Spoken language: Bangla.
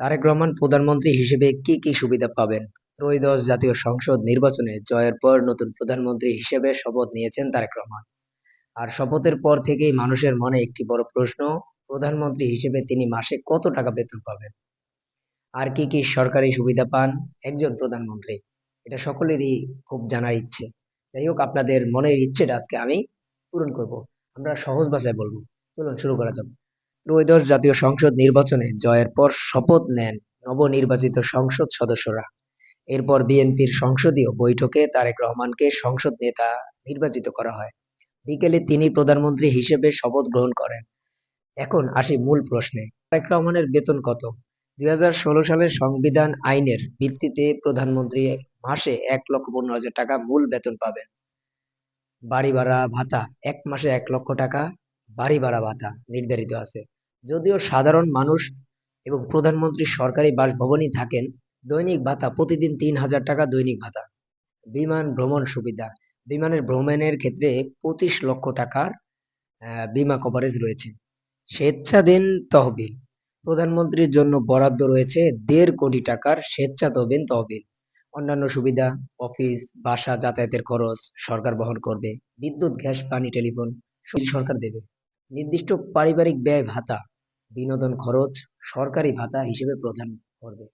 তারেক রহমান প্রধানমন্ত্রী হিসেবে কি কি সুবিধা পাবেন? ত্রয়োদশ জাতীয় সংসদ নির্বাচনে জয়ের পর নতুন প্রধানমন্ত্রী হিসেবে শপথ নিয়েছেন তারেক রহমান। আর শপথের পর থেকেই মানুষের মনে একটি বড় প্রশ্ন, প্রধানমন্ত্রী হিসেবে তিনি মাসে কত টাকা বেতন পাবেন? আর কি কি সরকারি সুবিধা পান একজন প্রধানমন্ত্রী? এটা সকলেরই খুব জানার ইচ্ছে। যাই হোক, আপনাদের মনের ইচ্ছেটা আজকে আমি পূরণ করব। আমরা সহজ ভাষায় বলবো। চলুন শুরু করা যাক। ত্রয়োদশ জাতীয় সংসদ নির্বাচনে জয়ের পর শপথ নেন নবনির্বাচিত সংসদ সদস্যরা। এরপর বিএনপির সংসদীয় বৈঠকে তারেক রহমানকে সংসদ নেতা নির্বাচিত করা হয়। বিকেলে তিনি প্রধানমন্ত্রী হিসেবে শপথ গ্রহণ করেন। এখন আসি মূল প্রশ্নে, তারেক রহমানের বেতন কত? 2016 সালের সংবিধান আইনের ভিত্তিতে প্রধানমন্ত্রী মাসে 1,15,000 টাকা মূল বেতন পাবেন। বাড়ি ভাড়া ভাতা, এক মাসে 1 লক্ষ টাকা বাড়ি ভাড়া ভাতা নির্ধারিত আছে। যদিও সাধারণ মানুষ এবং প্রধানমন্ত্রী সরকারি বাসভবনই থাকেন, দৈনিক ভাতা প্রতিদিন 3,000 টাকা দৈনিক ভাতা। বিমান ভ্রমণ সুবিধা, বিমানের ভ্রমণের ক্ষেত্রে 25 লক্ষ টাকার বিমা কভারেজ রয়েছে। স্বেচ্ছাধীন তহবিল, প্রধানমন্ত্রীর জন্য বরাদ্দ রয়েছে 1.5 কোটি টাকার স্বেচ্ছাধীন তহবিল। অন্যান্য সুবিধা, অফিস বাসা যাতায়াতের খরচ সরকার বহন করবে। বিদ্যুৎ গ্যাস পানি টেলিফোন সরকার দেবে। নির্দিষ্ট পারিবারিক ব্যয় ভাতা, বিনোদন খরচ সরকারি ভাতা হিসেবে প্রদান করবে।